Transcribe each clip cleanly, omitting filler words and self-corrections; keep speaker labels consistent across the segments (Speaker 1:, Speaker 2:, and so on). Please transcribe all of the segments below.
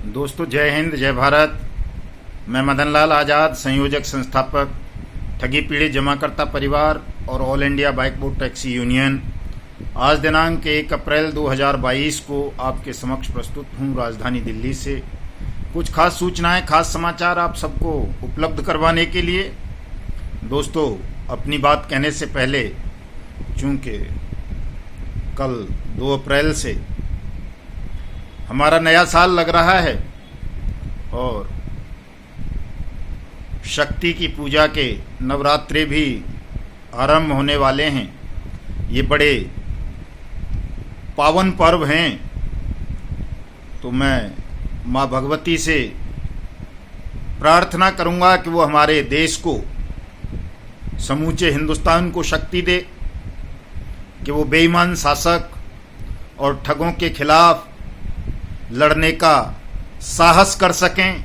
Speaker 1: दोस्तों, जय हिंद, जय भारत। मैं मदन लाल आज़ाद, संयोजक संस्थापक ठगी पीड़ित जमाकर्ता परिवार और all India bike board taxi union, आज दिनांक 1 अप्रैल 2022 को आपके समक्ष प्रस्तुत हूँ राजधानी दिल्ली से। कुछ खास सूचनाएं, खास समाचार आप सबको उपलब्ध करवाने के लिए। दोस्तों, अपनी बात कहने से पहले, चूँकि कल 2 अप्रैल से हमारा नया साल लग रहा है और शक्ति की पूजा के नवरात्रे भी आरंभ होने वाले हैं। ये बड़े पावन पर्व हैं, तो मैं माँ भगवती से प्रार्थना करूंगा कि वो हमारे देश को, समूचे हिंदुस्तान को शक्ति दे कि वो बेईमान शासक और ठगों के खिलाफ लड़ने का साहस कर सकें।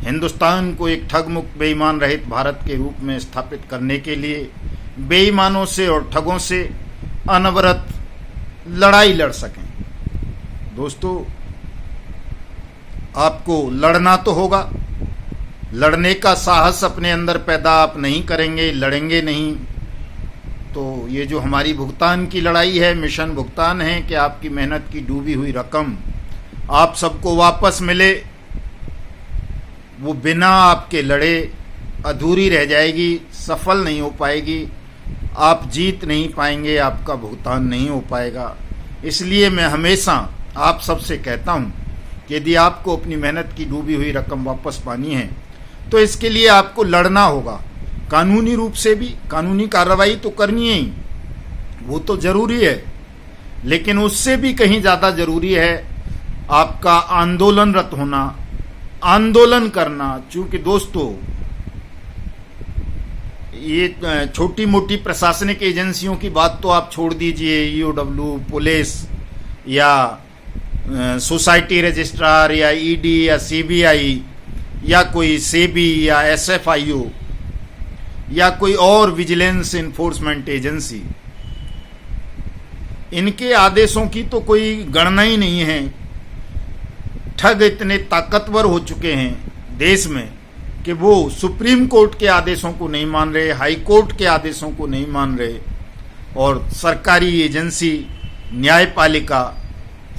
Speaker 1: हिंदुस्तान को एक ठग मुक्त बेईमान रहित भारत के रूप में स्थापित करने के लिए बेईमानों से और ठगों से अनवरत लड़ाई लड़ सकें। दोस्तों, आपको लड़ना तो होगा। लड़ने का साहस अपने अंदर पैदा आप नहीं करेंगे, लड़ेंगे नहीं, तो ये जो हमारी भुगतान की लड़ाई है, मिशन भुगतान है कि आपकी मेहनत की डूबी हुई रकम आप सबको वापस मिले, वो बिना आपके लड़े अधूरी रह जाएगी, सफल नहीं हो पाएगी, आप जीत नहीं पाएंगे, आपका भुगतान नहीं हो पाएगा। इसलिए मैं हमेशा आप सबसे कहता हूँ कि यदि आपको अपनी मेहनत की डूबी हुई रकम वापस पानी है तो इसके लिए आपको लड़ना होगा। कानूनी रूप से भी कानूनी कार्रवाई तो करनी है ही, वो तो जरूरी है, लेकिन उससे भी कहीं ज़्यादा जरूरी है आपका आंदोलनरत होना, आंदोलन करना। चूंकि दोस्तों, ये छोटी मोटी प्रशासनिक एजेंसियों की बात तो आप छोड़ दीजिए, ईओडब्ल्यू, पुलिस या सोसाइटी रजिस्ट्रार या ईडी या सीबीआई या कोई सेबी या एसएफआईओ या कोई और विजिलेंस इन्फोर्समेंट एजेंसी, इनके आदेशों की तो कोई गणना ही नहीं है। ठग इतने ताकतवर हो चुके हैं देश में कि वो सुप्रीम कोर्ट के आदेशों को नहीं मान रहे, हाई कोर्ट के आदेशों को नहीं मान रहे, और सरकारी एजेंसी, न्यायपालिका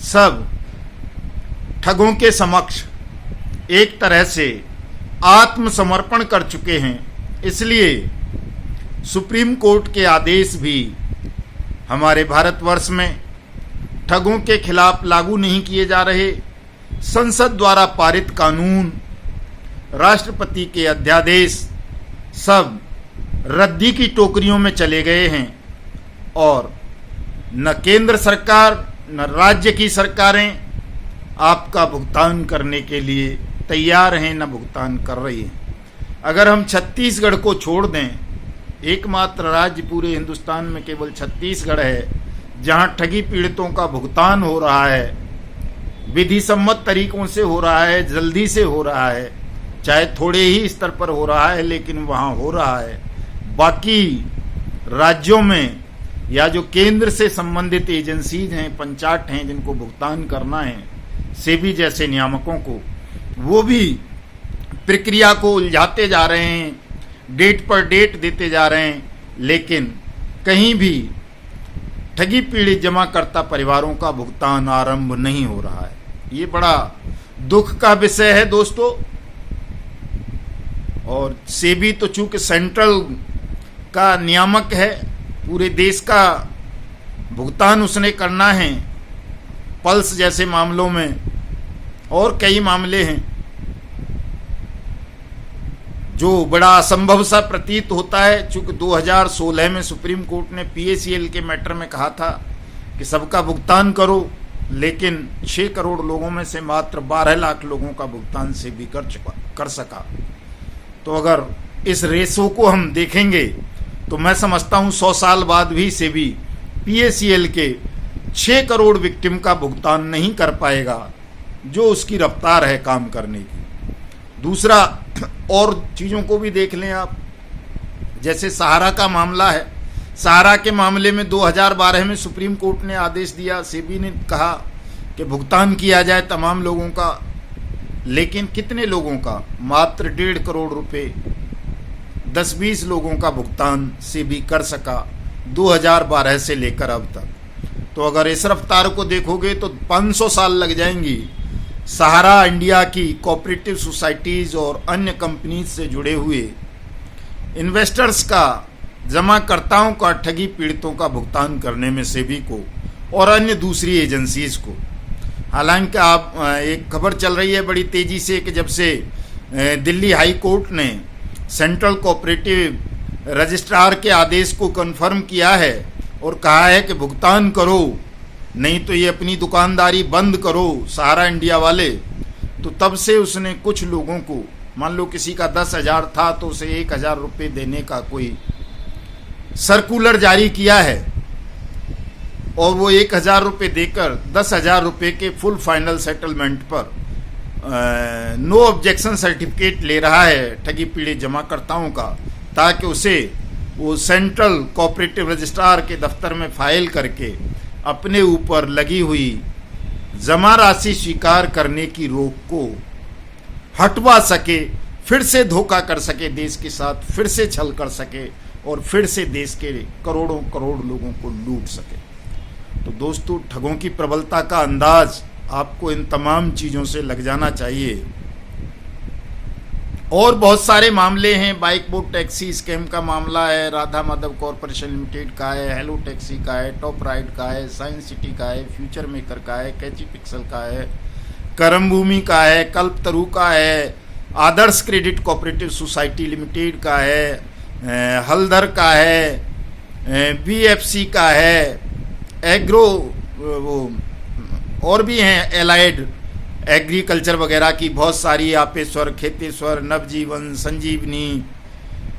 Speaker 1: सब ठगों के समक्ष एक तरह से आत्मसमर्पण कर चुके हैं। इसलिए सुप्रीम कोर्ट के आदेश भी हमारे भारतवर्ष में ठगों के खिलाफ लागू नहीं किए जा रहे। संसद द्वारा पारित कानून, राष्ट्रपति के अध्यादेश सब रद्दी की टोकरियों में चले गए हैं और न केंद्र सरकार न राज्य की सरकारें आपका भुगतान करने के लिए तैयार हैं, न भुगतान कर रही हैं। अगर हम छत्तीसगढ़ को छोड़ दें, एकमात्र राज्य पूरे हिंदुस्तान में केवल छत्तीसगढ़ है जहां ठगी पीड़ितों का भुगतान हो रहा है, विधि सम्मत तरीकों से हो रहा है, जल्दी से हो रहा है, चाहे थोड़े ही स्तर पर हो रहा है, लेकिन वहां हो रहा है। बाकी राज्यों में या जो केंद्र से संबंधित एजेंसीज हैं, पंचायत हैं, जिनको भुगतान करना है, सेबी जैसे नियामकों को, वो भी प्रक्रिया को उलझाते जा रहे हैं, डेट पर डेट देते जा रहे हैं, लेकिन कहीं भी ठगी पीड़ित जमाकर्ता परिवारों का भुगतान आरंभ नहीं हो रहा है। ये बड़ा दुख का विषय है दोस्तों। और सेबी तो चूंकि सेंट्रल का नियामक है, पूरे देश का भुगतान उसने करना है। पल्स जैसे मामलों में और कई मामले हैं जो बड़ा असंभव सा प्रतीत होता है। चूंकि 2016 में सुप्रीम कोर्ट ने पीएसीएल के मैटर में कहा था कि सबका भुगतान करो, लेकिन 6 करोड़ लोगों में से मात्र 12 लाख लोगों का भुगतान सेबी कर सका। तो अगर इस रेशो को हम देखेंगे तो मैं समझता हूं 100 साल बाद भी सेबी पीएसीएल के 6 करोड़ विक्टिम का भुगतान नहीं कर पाएगा, जो उसकी रफ्तार है काम करने की। दूसरा, और चीज़ों को भी देख लें आप, जैसे सहारा का मामला है। सहारा के मामले में 2012 में सुप्रीम कोर्ट ने आदेश दिया, सेबी ने कहा कि भुगतान किया जाए तमाम लोगों का, लेकिन कितने लोगों का? मात्र 1.5 करोड़ रुपए 10-20 लोगों का भुगतान सेबी कर सका 2012 से लेकर अब तक। तो अगर इस रफ्तार को देखोगे तो 500 साल लग जाएंगी सहारा इंडिया की कोऑपरेटिव सोसाइटीज और अन्य कंपनीज से जुड़े हुए इन्वेस्टर्स का, जमाकर्ताओं का, ठगी पीड़ितों का भुगतान करने में सेबी को और अन्य दूसरी एजेंसीज को। हालांकि आप एक खबर चल रही है बड़ी तेजी से कि जब से दिल्ली हाई कोर्ट ने सेंट्रल कोऑपरेटिव रजिस्ट्रार के आदेश को कंफर्म किया है और कहा है कि भुगतान करो, नहीं तो ये अपनी दुकानदारी बंद करो सहारा इंडिया वाले, तो तब से उसने कुछ लोगों को, मान लो किसी का 10,000 था तो उसे 1,000 रुपये देने का कोई सर्कुलर जारी किया है और वो 1,000 रुपये देकर 10,000 रुपये के फुल फाइनल सेटलमेंट पर नो ऑब्जेक्शन सर्टिफिकेट ले रहा है ठगी पीड़ित जमाकर्ताओं का, ताकि उसे वो सेंट्रल कोऑपरेटिव रजिस्ट्रार के दफ्तर में फाइल करके अपने ऊपर लगी हुई जमा राशि स्वीकार करने की रोक को हटवा सके, फिर से धोखा कर सके देश के साथ, फिर से छल कर सके और फिर से देश के करोड़ों करोड़ लोगों को लूट सके। तो दोस्तों, ठगों की प्रबलता का अंदाज आपको इन तमाम चीज़ों से लग जाना चाहिए। और बहुत सारे मामले हैं, बाइक बोट टैक्सी स्कैम का मामला है, राधा माधव कॉरपोरेशन लिमिटेड का है, हेलो टैक्सी का है, टॉप राइड का है, साइंस सिटी का है, फ्यूचर मेकर का है, कैची पिक्सल का है, करम भूमि का है, कल्पतरु का है, आदर्श क्रेडिट कोऑपरेटिव सोसाइटी लिमिटेड का है, हल्दर का है, बीएफसी का है, एग्रो वो और भी हैं, एलाइड एग्रीकल्चर वगैरह की बहुत सारी, आपेश्वर, खेतेश्वर, नवजीवन, संजीवनी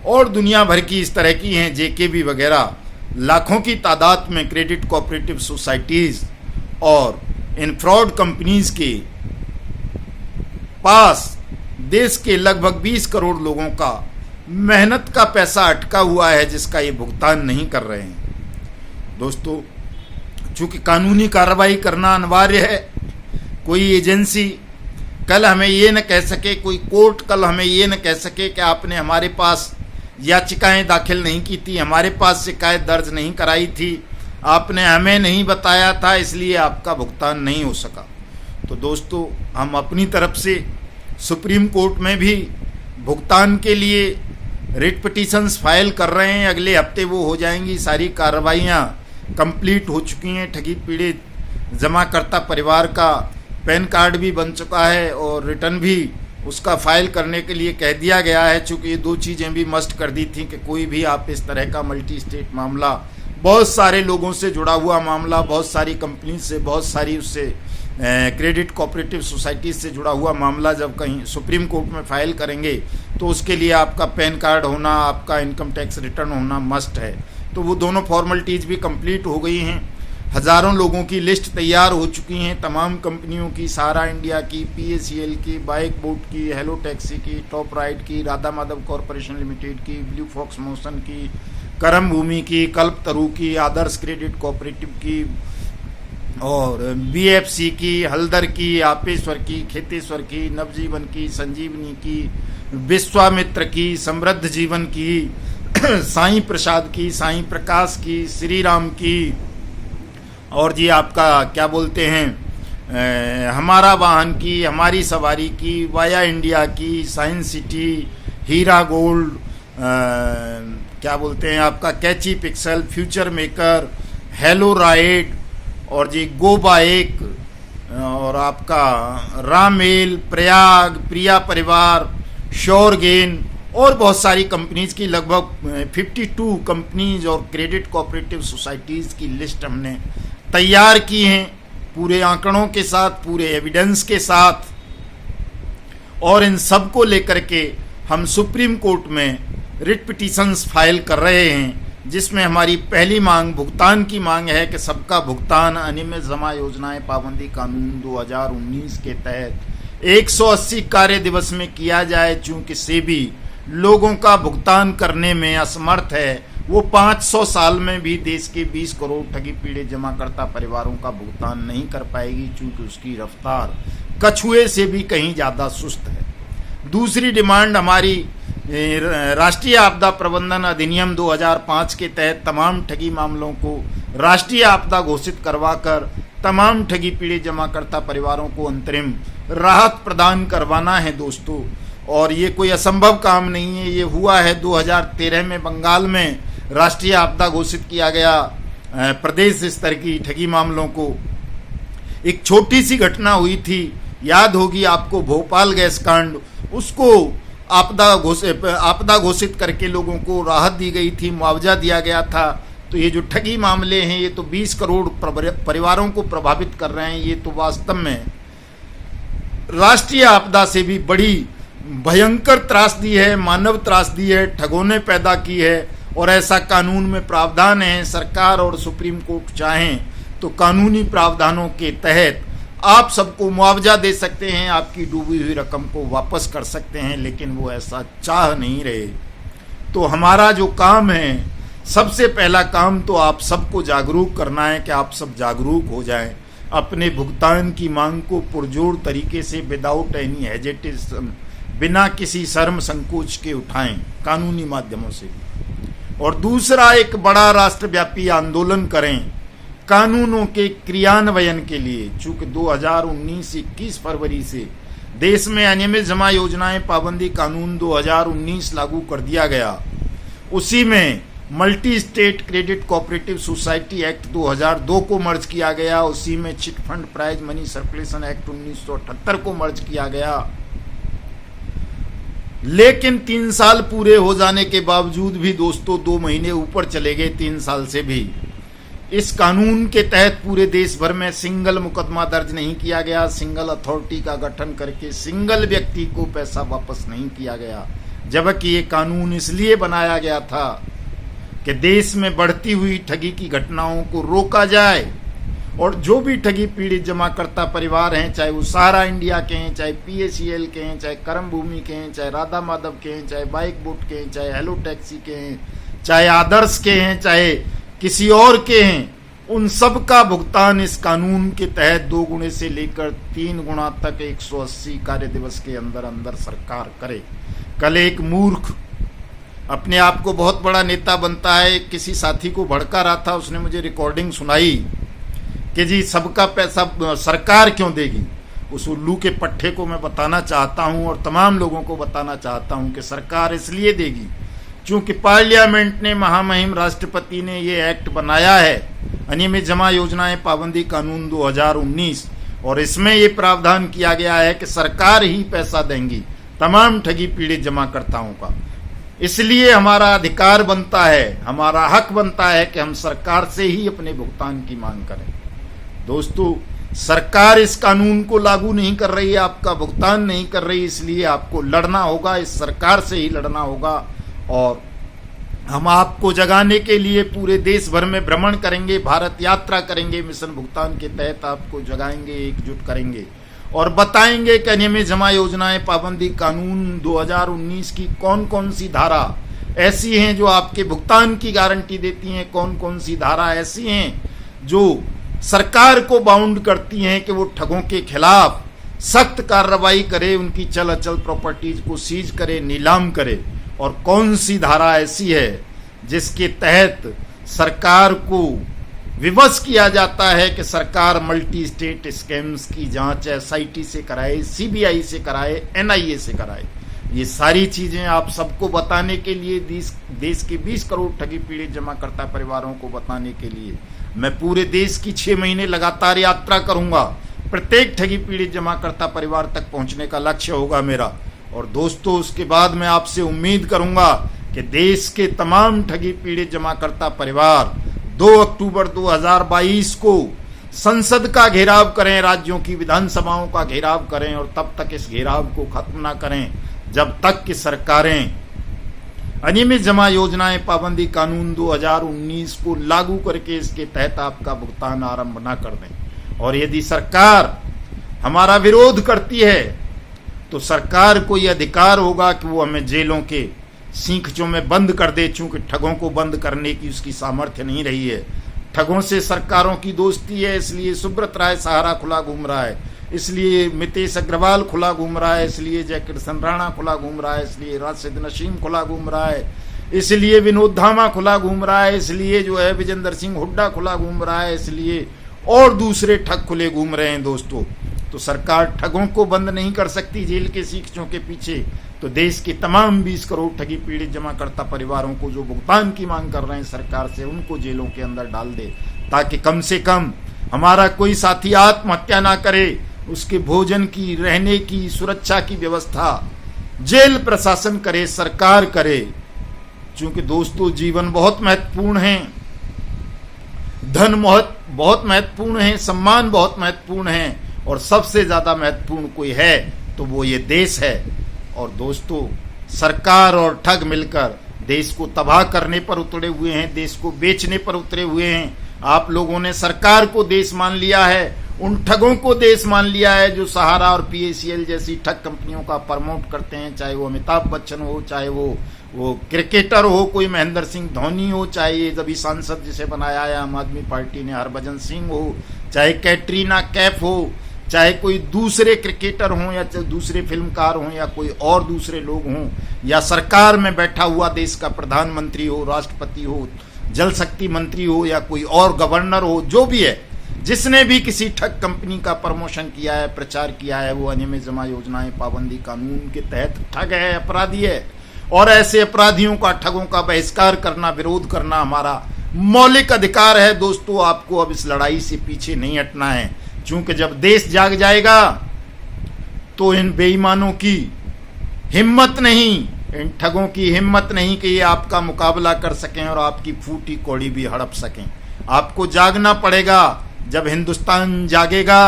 Speaker 1: और दुनिया भर की इस तरह की हैं, जेकेबी वगैरह। लाखों की तादाद में क्रेडिट कोऑपरेटिव सोसाइटीज और इन फ्रॉड कंपनीज के पास देश के लगभग 20 करोड़ लोगों का मेहनत का पैसा अटका हुआ है, जिसका ये भुगतान नहीं कर रहे हैं। दोस्तों, चूंकि कानूनी कार्रवाई करना अनिवार्य है, कोई एजेंसी कल हमें ये न कह सके, कोई कोर्ट कल हमें ये न कह सके कि आपने हमारे पास याचिकाएं दाखिल नहीं की थी, हमारे पास शिकायत दर्ज नहीं कराई थी, आपने हमें नहीं बताया था, इसलिए आपका भुगतान नहीं हो सका। तो दोस्तों, हम अपनी तरफ से सुप्रीम कोर्ट में भी भुगतान के लिए रिट पिटीशंस फाइल कर रहे हैं। अगले हफ्ते वो हो जाएंगी, सारी कार्रवाइयाँ कंप्लीट हो चुकी हैं। ठगी पीड़ित जमाकर्ता परिवार का पैन कार्ड भी बन चुका है और रिटर्न भी उसका फाइल करने के लिए कह दिया गया है, चूँकि ये 2 चीज़ें भी मस्ट कर दी थी कि कोई भी आप इस तरह का मल्टी स्टेट मामला, बहुत सारे लोगों से जुड़ा हुआ मामला, बहुत सारी कंपनी से, बहुत सारी उससे क्रेडिट कोऑपरेटिव सोसाइटी से जुड़ा हुआ मामला जब कहीं सुप्रीम कोर्ट में फाइल करेंगे तो उसके लिए आपका पैन कार्ड होना, आपका इनकम टैक्स रिटर्न होना मस्ट है। तो वो दोनों फॉर्मेलिटीज़ भी कंप्लीट हो गई हैं। हज़ारों लोगों की लिस्ट तैयार हो चुकी हैं, तमाम कंपनियों की, सहारा इंडिया की, पीएसीएल की, बाइक बोट की, हेलो टैक्सी की, टॉप राइड की, राधा माधव कॉरपोरेशन लिमिटेड की, ब्लू फॉक्स मोशन की, करम भूमि की, कल्पतरु की, आदर्श क्रेडिट कोऑपरेटिव की और बीएफसी की, हल्दर की, आपेश्वर की, खेतेश्वर की, नवजीवन की, संजीवनी की, विश्वामित्र की, समृद्ध जीवन की, साईं प्रसाद की, साईं प्रकाश की, श्री राम की, और जी आपका क्या बोलते हैं हमारा वाहन की, हमारी सवारी की, वाया इंडिया की, साइंस सिटी, हीरा गोल्ड, क्या बोलते हैं आपका catchy pixel, future maker, hello ride और जी गो बाइक और आपका रामेल, प्रयाग, प्रिया परिवार, श्योर गेन और बहुत सारी कंपनीज की लगभग 52 कंपनीज और क्रेडिट कोऑपरेटिव सोसाइटीज़ की लिस्ट हमने तैयार की हैं, पूरे आंकड़ों के साथ, पूरे एविडेंस के साथ। और इन सब को लेकर के हम सुप्रीम कोर्ट में रिट पिटीशंस फाइल कर रहे हैं, जिसमें हमारी पहली मांग भुगतान की मांग है कि सबका भुगतान अनियमित जमा योजनाएं पाबंदी कानून 2019 के तहत 180 कार्य दिवस में किया जाए। चूँकि सेबी लोगों का भुगतान करने में असमर्थ है, वो 500 साल में भी देश के 20 करोड़ ठगी पीड़ित जमाकर्ता परिवारों का भुगतान नहीं कर पाएगी, चूँकि उसकी रफ्तार कछुए से भी कहीं ज़्यादा सुस्त है। दूसरी डिमांड हमारी राष्ट्रीय आपदा प्रबंधन अधिनियम 2005 के तहत तमाम ठगी मामलों को राष्ट्रीय आपदा घोषित करवाकर तमाम ठगी पीड़ित जमाकर्ता परिवारों को अंतरिम राहत प्रदान करवाना है दोस्तों। और ये कोई असंभव काम नहीं है, ये हुआ है 2013 में बंगाल में राष्ट्रीय आपदा घोषित किया गया प्रदेश स्तर की ठगी मामलों को। एक छोटी सी घटना हुई थी, याद होगी आपको, भोपाल गैस कांड, उसको आपदा घोषित करके लोगों को राहत दी गई थी, मुआवजा दिया गया था। तो ये जो ठगी मामले हैं ये तो 20 करोड़ परिवारों को प्रभावित कर रहे हैं। ये तो वास्तव में राष्ट्रीय आपदा से भी बड़ी भयंकर त्रासदी है, मानव त्रासदी है, ठगों ने पैदा की है। और ऐसा कानून में प्रावधान है, सरकार और सुप्रीम कोर्ट चाहें तो कानूनी प्रावधानों के तहत आप सबको मुआवजा दे सकते हैं, आपकी डूबी हुई रकम को वापस कर सकते हैं, लेकिन वो ऐसा चाह नहीं रहे। तो हमारा जो काम है, सबसे पहला काम तो आप सबको जागरूक करना है कि आप सब जागरूक हो जाएं, अपने भुगतान की मांग को पुरजोर तरीके से विदाउट एनी हेजिटेशन, बिना किसी शर्म संकोच के उठाएं, कानूनी माध्यमों से भी। और दूसरा, एक बड़ा राष्ट्रव्यापी आंदोलन करें कानूनों के क्रियान्वयन के लिए। चूंकि 2019-21 फरवरी से देश में अनियमित जमा योजनाएं पाबंदी कानून 2019 लागू कर दिया गया, उसी में multi state credit cooperative society act 2002 को मर्ज किया गया, उसी में chit fund prize money circulation act 1978 को मर्ज किया गया। लेकिन 3 साल पूरे हो जाने के बावजूद भी दोस्तों 2 महीने ऊपर चले गए 3 साल से भी, इस कानून के तहत पूरे देश भर में सिंगल मुकदमा दर्ज नहीं किया गया, सिंगल अथॉरिटी का गठन करके सिंगल व्यक्ति को पैसा वापस नहीं किया गया। जबकि ये कानून इसलिए बनाया गया था कि देश में बढ़ती हुई ठगी की घटनाओं को रोका जाए और जो भी ठगी पीड़ित जमाकर्ता परिवार हैं, चाहे वो सहारा इंडिया के हैं, चाहे PACL के हैं, चाहे कर्म भूमि के हैं, चाहे राधा माधव के हैं, चाहे बाइक बोट के हैं, चाहे हेलो टैक्सी के हैं, चाहे आदर्श के हैं, चाहे किसी और के हैं, उन सब का भुगतान इस कानून के तहत 2 गुणे से लेकर 3 गुना तक 180 कार्य दिवस के अंदर अंदर सरकार करे। कल एक मूर्ख अपने आप को बहुत बड़ा नेता बनता है, किसी साथी को भड़का रहा था, उसने मुझे रिकॉर्डिंग सुनाई कि जी सबका पैसा सरकार क्यों देगी। उस उल्लू के पट्टे को मैं बताना चाहता हूं और तमाम लोगों को बताना चाहता हूं कि सरकार इसलिए देगी क्योंकि पार्लियामेंट ने, महामहिम राष्ट्रपति ने ये एक्ट बनाया है, अनियमित जमा योजनाएं पाबंदी कानून 2019, और इसमें ये प्रावधान किया गया है कि सरकार ही पैसा देंगी तमाम ठगी पीड़ित जमाकर्ताओं का। इसलिए हमारा अधिकार बनता है, हमारा हक बनता है कि हम सरकार से ही अपने भुगतान की मांग करें। दोस्तों, सरकार इस कानून को लागू नहीं कर रही है, आपका भुगतान नहीं कर रही, इसलिए आपको लड़ना होगा, इस सरकार से ही लड़ना होगा। और हम आपको जगाने के लिए पूरे देश भर में भ्रमण करेंगे, भारत यात्रा करेंगे, मिशन भुगतान के तहत आपको जगाएंगे, एकजुट करेंगे और बताएंगे कि अनियमित जमा योजनाएं पाबंदी कानून 2019 की कौन कौन सी धारा ऐसी हैं जो आपके भुगतान की गारंटी देती हैं, कौन कौन सी धारा ऐसी हैं जो सरकार को बाउंड करती हैं कि वो ठगों के खिलाफ सख्त कार्रवाई करे, उनकी चल अचल प्रॉपर्टीज को सीज करे, नीलाम करे, और कौन सी धारा ऐसी है जिसके तहत सरकार को विवश किया जाता है कि सरकार मल्टी स्टेट स्कैम्स की जांच SIT से कराए, CBI से कराए, NIA से कराए। ये सारी चीजें आप सबको बताने के लिए, देश के 20 करोड़ ठगी पीड़ित जमाकर्ता परिवारों को बताने के लिए मैं पूरे देश की 6 महीने लगातार यात्रा करूंगा। प्रत्येक ठगी पीड़ित जमाकर्ता परिवार तक पहुंचने का लक्ष्य होगा मेरा। और दोस्तों, उसके बाद मैं आपसे उम्मीद करूंगा कि देश के तमाम ठगी पीड़ित जमाकर्ता परिवार 2 अक्टूबर 2022 को संसद का घेराव करें, राज्यों की विधानसभाओं का घेराव करें, और तब तक इस घेराव को खत्म ना करें जब तक कि सरकारें अनियमित जमा योजनाएं पाबंदी कानून 2019 को लागू करके इसके तहत आपका भुगतान आरंभ ना कर दें। और यदि सरकार हमारा विरोध करती है तो सरकार को यह अधिकार होगा कि वो हमें जेलों के सींखचों में बंद कर दे, चूंकि ठगों को बंद करने की उसकी सामर्थ्य नहीं रही है। ठगों से सरकारों की दोस्ती है, इसलिए सुब्रत राय सहारा खुला घूम रहा है। इसलिए मितेश अग्रवाल खुला घूम रहा है, इसलिए जयकिशन राणा खुला घूम रहा है, इसलिए राशिद नसीम खुला घूम रहा है, इसलिए विनोद धामा खुला घूम रहा है, इसलिए जो है विजेंद्र सिंह हुड्डा खुला घूम रहा है, इसलिए और दूसरे ठग खुले घूम रहे हैं दोस्तों। तो सरकार ठगों को बंद नहीं कर सकती जेल के सीखचों के पीछे, तो देश के तमाम 20 करोड़ ठगी पीड़ित जमाकर्ता परिवारों को जो भुगतान की मांग कर रहे हैं सरकार से, उनको जेलों के अंदर डाल दे, ताकि कम से कम हमारा कोई साथी आत्महत्या ना करे, उसके भोजन की, रहने की, सुरक्षा की व्यवस्था जेल प्रशासन करे, सरकार करे। क्योंकि दोस्तों जीवन बहुत महत्वपूर्ण है, धन बहुत महत्वपूर्ण है, सम्मान बहुत महत्वपूर्ण है, और सबसे ज्यादा महत्वपूर्ण कोई है तो वो ये देश है। और दोस्तों सरकार और ठग मिलकर देश को तबाह करने पर उतरे हुए हैं, देश को बेचने पर उतरे हुए हैं। आप लोगों ने सरकार को देश मान लिया है, उन ठगों को देश मान लिया है जो सहारा और पीएसीएल जैसी ठग कंपनियों का प्रमोट करते हैं, चाहे वो अमिताभ बच्चन हो, चाहे वो क्रिकेटर हो, कोई महेंद्र सिंह धोनी हो, चाहे ये अभी सांसद जिसे बनाया है आम आदमी पार्टी ने हरभजन सिंह हो, चाहे कैटरीना कैफ हो, चाहे कोई दूसरे क्रिकेटर हों या दूसरे फिल्मकार हों या कोई और दूसरे लोग हों, या सरकार में बैठा हुआ देश का प्रधानमंत्री हो, राष्ट्रपति हो, जल शक्ति मंत्री हो, या कोई और गवर्नर हो, जो भी है, जिसने भी किसी ठग कंपनी का प्रमोशन किया है, प्रचार किया है, वो अनियमित जमा योजनाएं पाबंदी कानून के तहत ठग है, अपराधी है। और ऐसे अपराधियों का, ठगों का बहिष्कार करना, विरोध करना हमारा मौलिक अधिकार है। दोस्तों आपको अब इस लड़ाई से पीछे नहीं हटना है, क्योंकि जब देश जाग जाएगा तो इन बेईमानों की हिम्मत नहीं, इन ठगों की हिम्मत नहीं कि ये आपका मुकाबला कर सकें और आपकी फूटी कौड़ी भी हड़प सकें। आपको जागना पड़ेगा। जब हिंदुस्तान जागेगा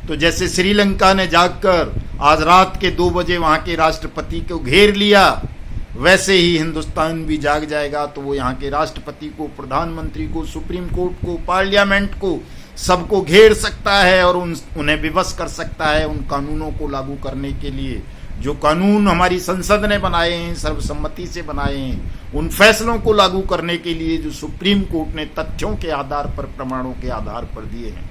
Speaker 1: तो जैसे श्रीलंका ने जागकर आज रात के 2 बजे वहां के राष्ट्रपति को घेर लिया, वैसे ही हिंदुस्तान भी जाग जाएगा तो वो यहाँ के राष्ट्रपति को, प्रधानमंत्री को, सुप्रीम कोर्ट को, पार्लियामेंट को, सबको घेर सकता है और उन्हें विवश कर सकता है उन कानूनों को लागू करने के लिए जो कानून हमारी संसद ने बनाए हैं, सर्वसम्मति से बनाए हैं, उन फैसलों को लागू करने के लिए जो सुप्रीम कोर्ट ने तथ्यों के आधार पर, प्रमाणों के आधार पर दिए हैं।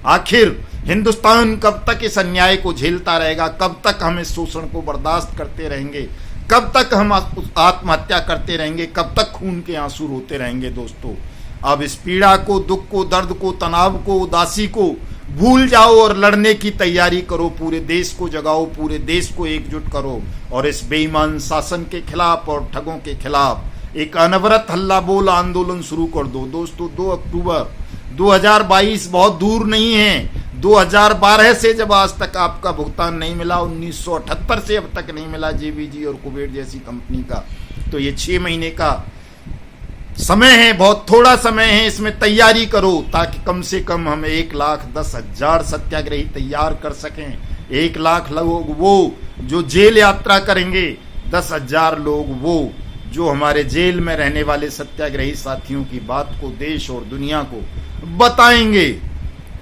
Speaker 1: आखिर हिंदुस्तान कब तक इस अन्याय को झेलता रहेगा? कब तक हम इस शोषण को बर्दाश्त करते रहेंगे? कब तक हम आत्महत्या करते रहेंगे? कब तक खून के आंसू रोते रहेंगे? दोस्तों अब इस पीड़ा को, दुख को, दर्द को, तनाव को, उदासी को भूल जाओ और लड़ने की तैयारी करो। पूरे देश को जगाओ, पूरे देश को एकजुट करो और इस बेईमान शासन के खिलाफ और ठगों के खिलाफ एक अनवरत हल्ला बोल आंदोलन शुरू कर दो। दोस्तों 2 अक्टूबर 2022 बहुत दूर नहीं है। 2012 से जब आज तक आपका भुगतान नहीं मिला, 1978 से अब तक नहीं मिला जेबीजी और कुबेर जैसी कंपनी का, तो ये 6 महीने का समय है, बहुत थोड़ा समय है। इसमें तैयारी करो ताकि कम से कम हम 1,10,000 सत्याग्रही तैयार कर सकें। 1 लाख लोग वो जो जेल यात्रा करेंगे, 10,000 लोग वो जो हमारे जेल में रहने वाले सत्याग्रही साथियों की बात को देश और दुनिया को बताएंगे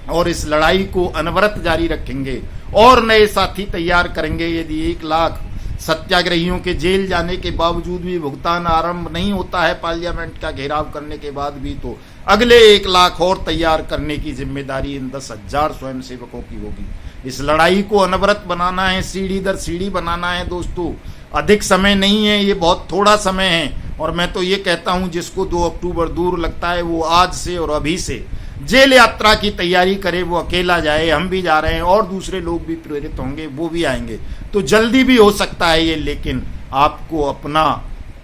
Speaker 1: और इस लड़ाई को अनवरत जारी रखेंगे और नए साथी तैयार करेंगे। यदि 1 लाख सत्याग्रहियों के जेल जाने के बावजूद भी भुगतान आरंभ नहीं होता है पार्लियामेंट का घेराव करने के बाद भी, तो अगले 1 लाख और तैयार करने की जिम्मेदारी इन 10,000 स्वयंसेवकों की होगी। इस लड़ाई को अनवरत बनाना है, सीढ़ी दर सीढ़ी बनाना है। दोस्तों अधिक समय नहीं है, ये बहुत थोड़ा समय है और मैं तो ये कहता हूं जिसको 2 अक्टूबर दूर लगता है वो आज से और अभी से जेल यात्रा की तैयारी करे। वो अकेला जाए, हम भी जा रहे हैं और दूसरे लोग भी प्रेरित होंगे, वो भी आएंगे, तो जल्दी भी हो सकता है ये। लेकिन आपको अपना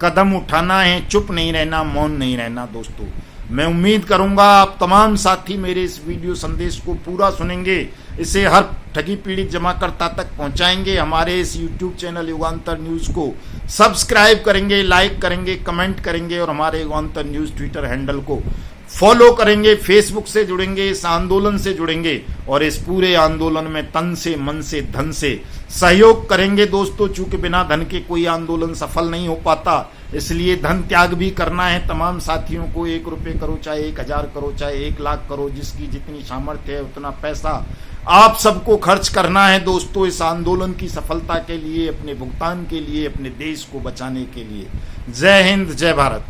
Speaker 1: कदम उठाना है, चुप नहीं रहना, मौन नहीं रहना। दोस्तों मैं उम्मीद करूंगा आप तमाम साथी मेरे इस वीडियो संदेश को पूरा सुनेंगे, इसे हर ठगी पीड़ित जमाकर्ता तक पहुंचाएंगे। हमारे इस यूट्यूब चैनल युगांतर न्यूज को सब्सक्राइब करेंगे, लाइक करेंगे, कमेंट करेंगे और हमारे युगांतर न्यूज ट्विटर हैंडल को फॉलो करेंगे, फेसबुक से जुड़ेंगे, इस आंदोलन से जुड़ेंगे और इस पूरे आंदोलन में तन से, मन से, धन से सहयोग करेंगे। दोस्तों चूंकि बिना धन के कोई आंदोलन सफल नहीं हो पाता, इसलिए धन त्याग भी करना है तमाम साथियों को। 1 रुपये करो, चाहे 1,000 करो, चाहे 1 लाख करो, जिसकी जितनी सामर्थ्य है उतना पैसा आप सबको खर्च करना है। दोस्तों इस आंदोलन की सफलता के लिए, अपने भुगतान के लिए, अपने देश को बचाने के लिए। जय हिंद, जय भारत।